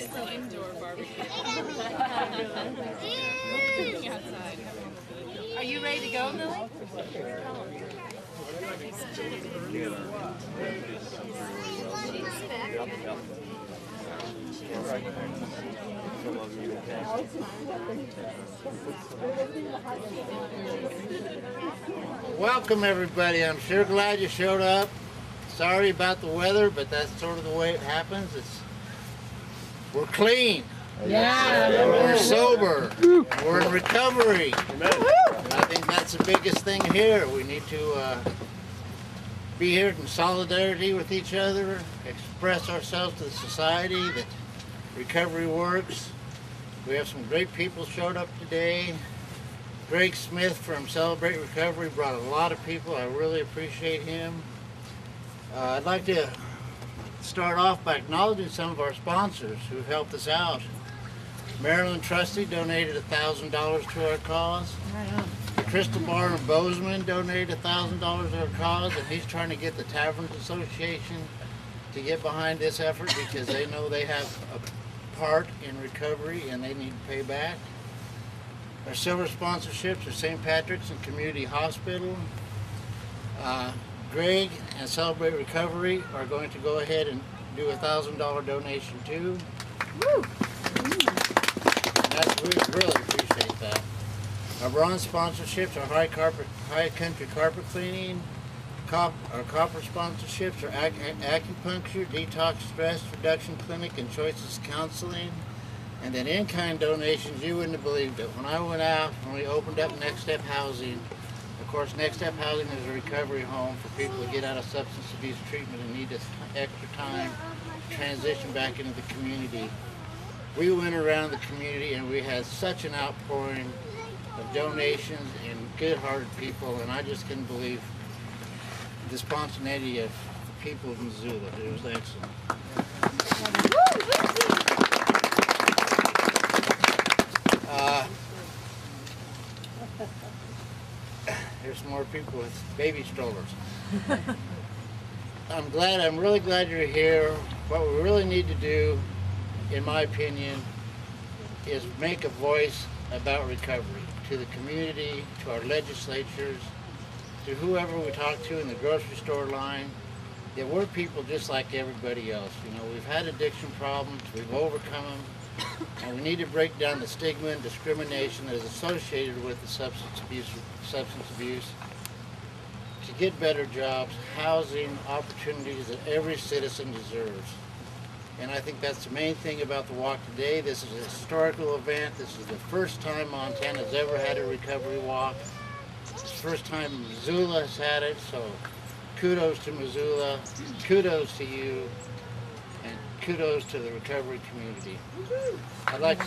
Still indoor barbecue. Outside. Are you ready to go, Millie? Welcome everybody. I'm sure glad you showed up. Sorry about the weather, but that's sort of the way it happens. We're clean. Yeah. We're sober. And we're in recovery. And I think that's the biggest thing here. We need to be here in solidarity with each other, express ourselves to the society that recovery works. We have some great people showed up today. Greg Smith from Celebrate Recovery brought a lot of people. I really appreciate him. I'd like to start off by acknowledging some of our sponsors who've helped us out. Maryland Trustee donated $1,000 to our cause. The Crystal Bar in Bozeman donated $1,000 to our cause, and he's trying to get the Taverns Association to get behind this effort because they know they have a part in recovery and they need to pay back. Our silver sponsorships are St. Patrick's and Community Hospital. Greg and Celebrate Recovery are going to go ahead and do a $1,000 donation too. Woo! We really appreciate that. Our bronze sponsorships are High Country Carpet Cleaning. Our copper sponsorships are Acupuncture, Detox Stress Reduction Clinic, and Choices Counseling. And then in-kind donations, you wouldn't have believed it. When I went out, when we opened up Next Step Housing, of course, Next Step Housing is a recovery home for people who get out of substance abuse treatment and need this extra time to transition back into the community. We went around the community and we had such an outpouring of donations and good-hearted people, and I just couldn't believe the spontaneity of the people of Missoula. It was excellent. There's some more people with baby strollers. I'm really glad you're here. What we really need to do, in my opinion, is make a voice about recovery to the community, to our legislatures, to whoever we talk to in the grocery store line, that we're people just like everybody else. You know, we've had addiction problems, we've overcome them, and we need to break down the stigma and discrimination that is associated with the substance abuse to get better jobs, housing, opportunities that every citizen deserves. And I think that's the main thing about the walk today. This is a historical event. This is the first time Montana's ever had a recovery walk. It's the first time Missoula has had it, so kudos to Missoula, kudos to you, and kudos to the recovery community. I'd like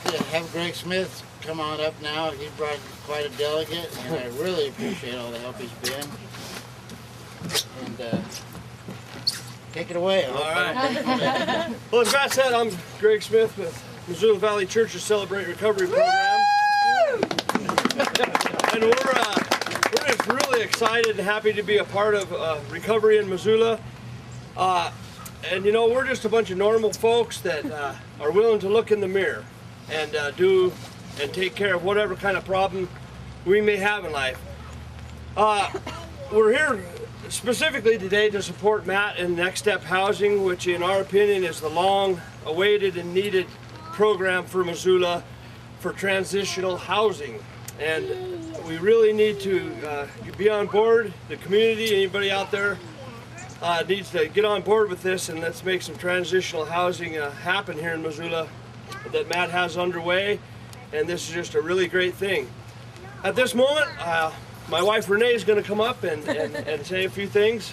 to have Greg Smith come on up now. He brought quite a delegate, and I really appreciate all the help he's been. And take it away. All right. Well, as Matt said, I'm Greg Smith with Missoula Valley Church's Celebrate Recovery Program. And we're just really excited and happy to be a part of recovery in Missoula. And you know, we're just a bunch of normal folks that are willing to look in the mirror and do and take care of whatever kind of problem we may have in life. We're here specifically today to support Matt and Next Step Housing, which in our opinion is the long-awaited and needed program for Missoula for transitional housing. And we really need to be on board. The community, anybody out there needs to get on board with this, and let's make some transitional housing happen here in Missoula that Matt has underway. And this is just a really great thing. At this moment, my wife Renee is going to come up and say a few things.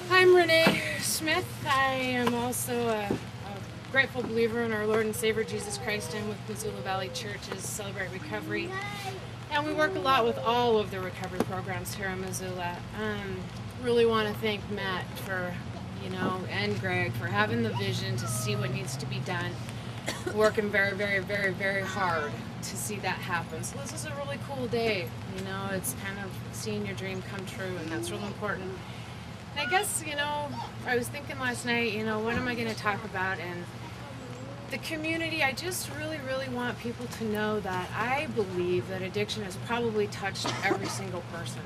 I'm Renee Smith. I am also a grateful believer in our Lord and Savior Jesus Christ and with Missoula Valley Church's Celebrate Recovery. And we work a lot with all of the recovery programs here in Missoula. Really want to thank Matt for, and Greg for having the vision to see what needs to be done. working very, very, very, very hard to see that happen. So this is a really cool day. You know, it's kind of seeing your dream come true, and that's really important. And I guess, you know, I was thinking last night, you know, what am I going to talk about? And the community, I just really, really want people to know that I believe that addiction has probably touched every single person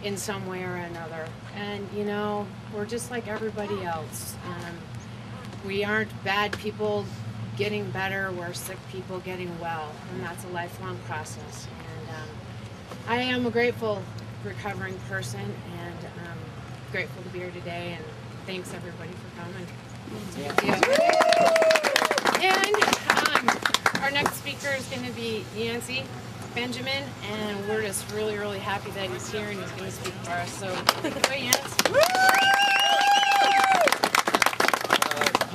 in some way or another. And, you know, we're just like everybody else. We aren't bad people getting better, we're sick people getting well. And that's a lifelong process. And I am a grateful recovering person, and grateful to be here today. And thanks everybody for coming. And our next speaker is going to be Yancey Benjamin, and we're just really, really happy that he's here and he's going to speak for us. So, take it away, Yancey.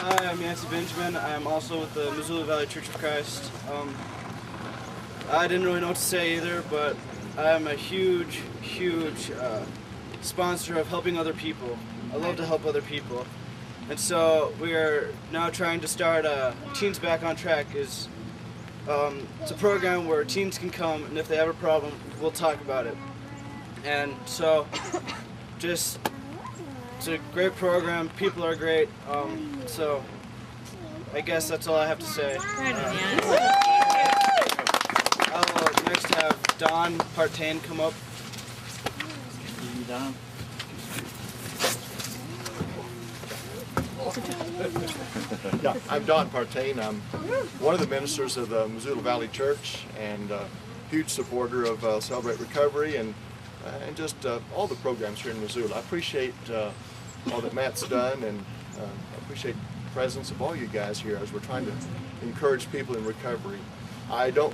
Hi, I'm Yancey Benjamin. I'm also with the Missoula Valley Church of Christ. I didn't really know what to say either, but I'm a huge sponsor of helping other people. I love to help other people. And so we are now trying to start Teens Back on Track. It's a program where teens can come, and if they have a problem, we'll talk about it. And so it's a great program. People are great. So I guess that's all I have to say. I'll next have Don Partain come up. Don. Yeah, I'm Don Partain. I'm one of the ministers of the Missoula Valley Church and a huge supporter of Celebrate Recovery and just all the programs here in Missoula. I appreciate all that Matt's done, and I appreciate the presence of all you guys here as we're trying to encourage people in recovery. I don't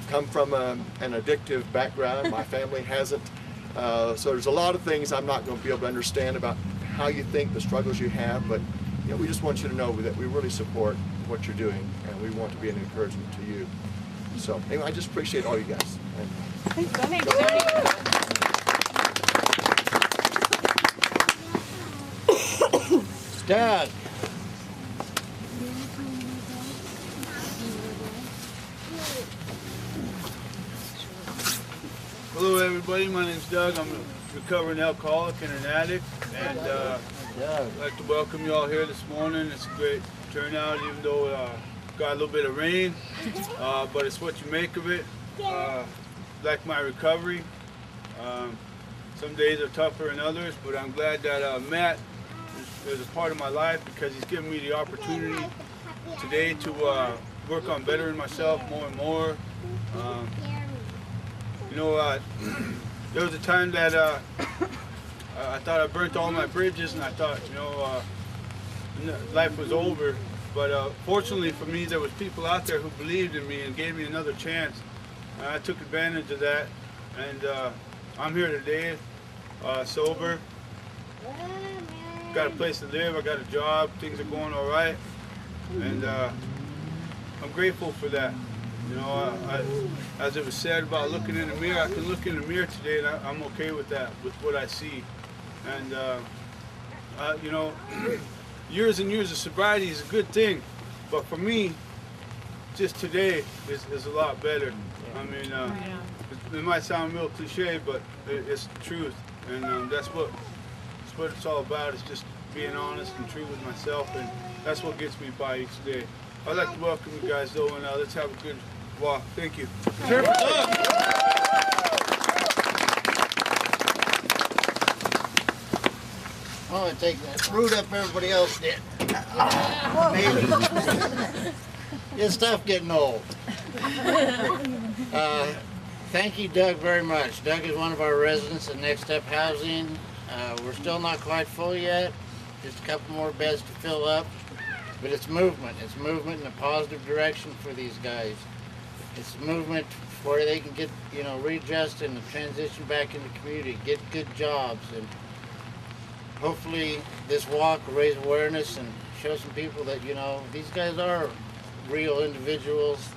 come from an addictive background. My family hasn't. So there's a lot of things I'm not going to be able to understand about how you think, the struggles you have, but you know, we just want you to know that we really support what you're doing, and we want to be an encouragement to you. So anyway, I just appreciate all you guys. Thanks, Donnie. Doug. Hello everybody, my name's Doug. I'm a recovering alcoholic and an addict, and I'd like to welcome you all here this morning. It's a great turnout, even though got a little bit of rain, but it's what you make of it. Like my recovery, some days are tougher than others, but I'm glad that Matt is a part of my life, because he's given me the opportunity today to work on bettering myself more and more. You know, there was a time that I thought I burnt all my bridges, and I thought, you know, life was over. But fortunately for me, there was people out there who believed in me and gave me another chance. And I took advantage of that, and I'm here today, sober. Got a place to live, I got a job, things are going all right, and I'm grateful for that. You know, as it was said about looking in the mirror, I can look in the mirror today, and I'm okay with that, with what I see. And you know, years and years of sobriety is a good thing, but for me, just today is a lot better. I mean, it might sound real cliche, but it's the truth, and that's what it's all about. Is just being honest and true with myself, and that's what gets me by each day. I'd like to welcome you guys though, and let's have a good walk. Thank you. Sure. I'm going to take that root up everybody else did. Maybe. It's tough getting old. Thank you, Doug, very much. Doug is one of our residents at Next Step Housing. We're still not quite full yet. Just a couple more beds to fill up. But it's movement. It's movement in a positive direction for these guys. It's movement where they can get, you know, readjust and transition back into the community, get good jobs, and hopefully this walk will raise awareness and show some people that, you know, these guys are real individuals.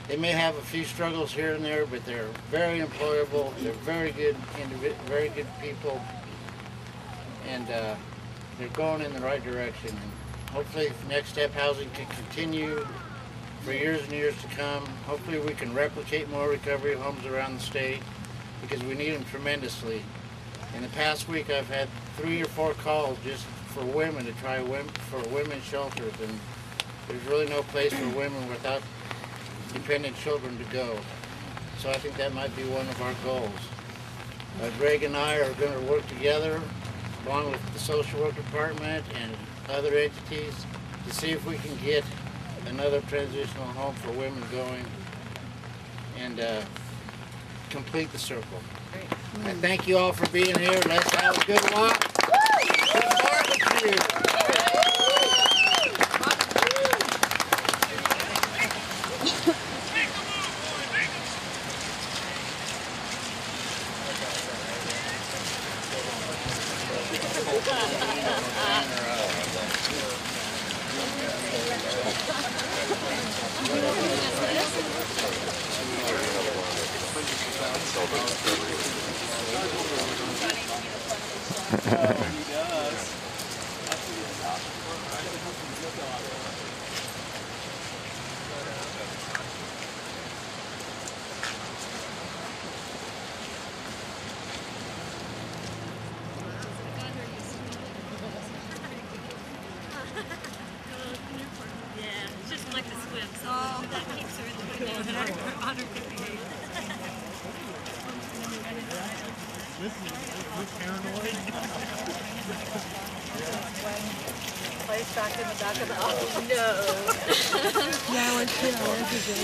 They may have a few struggles here and there, but they're very employable. They're very good people, and they're going in the right direction. And hopefully Next Step Housing can continue for years and years to come. Hopefully we can replicate more recovery homes around the state because we need them tremendously. In the past week I've had 3 or 4 calls just for women to try for women's shelters, and there's really no place for women without dependent children to go. So I think that might be one of our goals. Greg and I are going to work together along with the social work department and other entities to see if we can get another transitional home for women going and complete the circle. I thank you all for being here. Let's have a good walk. Good barbecue.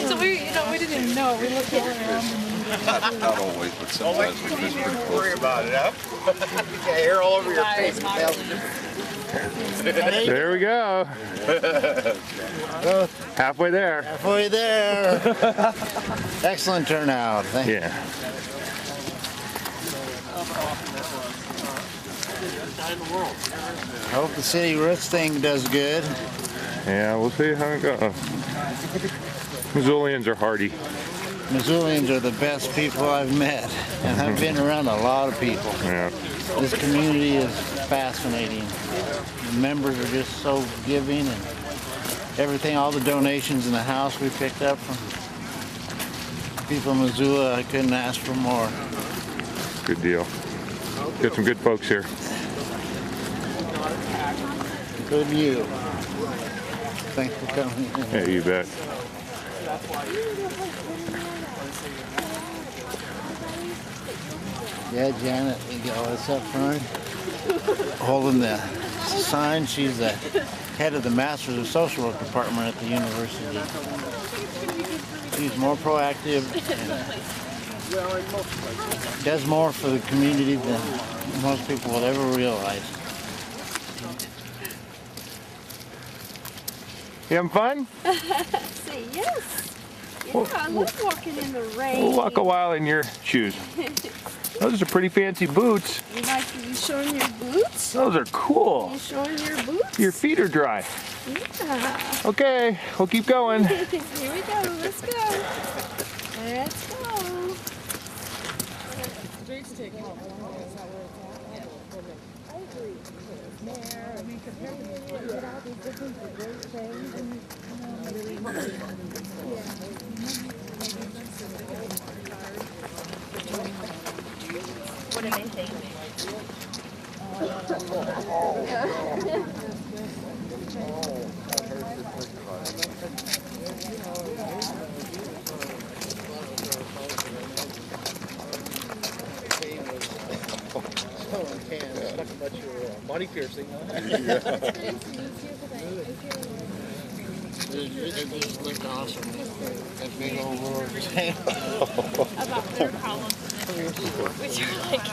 So we didn't even know. We looked around. Not always, but sometimes we just Don't worry about it, huh? You got hair all over your face. There we go. Halfway there. Halfway there. Excellent turnout. Thank you. Yeah. I hope the city roots thing does good. Yeah, we'll see how it goes. Missoulians are hardy. Missoulians are the best people I've met, and I've been around a lot of people. Yeah. This community is fascinating. The members are just so giving, and everything, all the donations in the house we picked up from people in Missoula, I couldn't ask for more. Good deal. Got some good folks here. Including you. Thanks for coming in. Yeah, you bet. Yeah, Janet, we got all this up front. Holding the sign. She's the head of the Masters of Social Work department at the university. She's more proactive and does more for the community than most people will ever realize. You having fun? Say yes. Yeah, I love walking in the rain. We'll walk a while in your shoes. Those are pretty fancy boots. You showing your boots? Those are cool. You showing your boots? Your feet are dry. Yeah. Okay, we'll keep going. Here we go. Let's go. Let's go. Streets take how long is that where it's at? I agree. There, I mean, compared to get all these different great things and really What do they think? Body piercing, huh? It just looked awesome. That big old roar. About their problems. Which are like,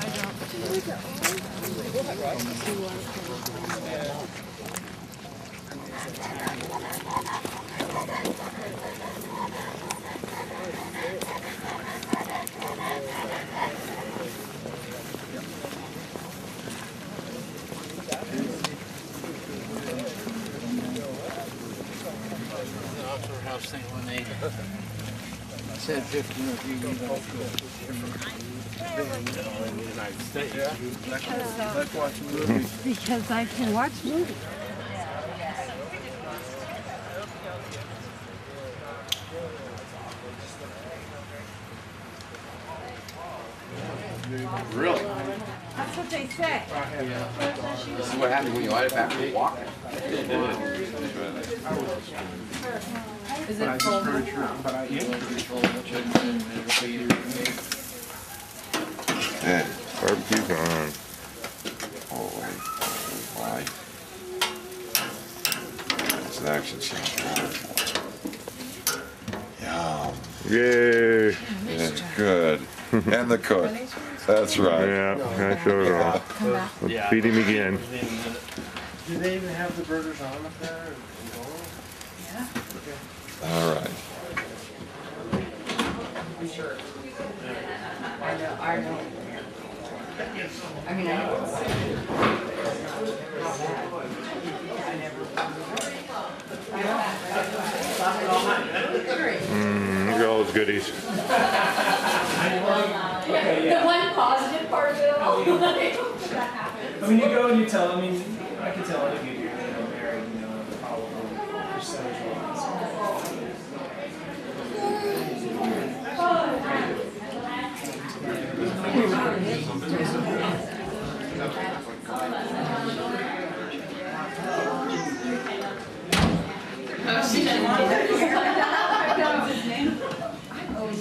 House thing when they said 15 of you in the United States. Yeah. Let's watch movies. because I can watch movies. Really? That's what they say. This is what happens when you light it back and walk. Is it full? Yeah. Barbecue's on. Oh, wait. Why? It's an action shot. Yum. Yay. It's good. And the cook. That's right. Yeah, I showed it all. Let's feed him again. Do they even have the burgers on up there? All right. I know. I mean, I know. Look at all those goodies. The one positive part of it all. I mean, you go and you tell, I mean, I can tell if you're married, probably percentage-wise.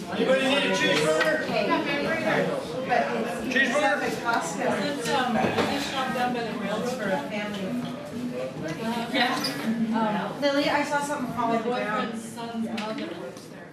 Anybody need a cheeseburger? Cheeseburger? It's shop down by the rails for a family. Yeah. Lily, I saw something fall on the ground. boyfriend's son's mother works there.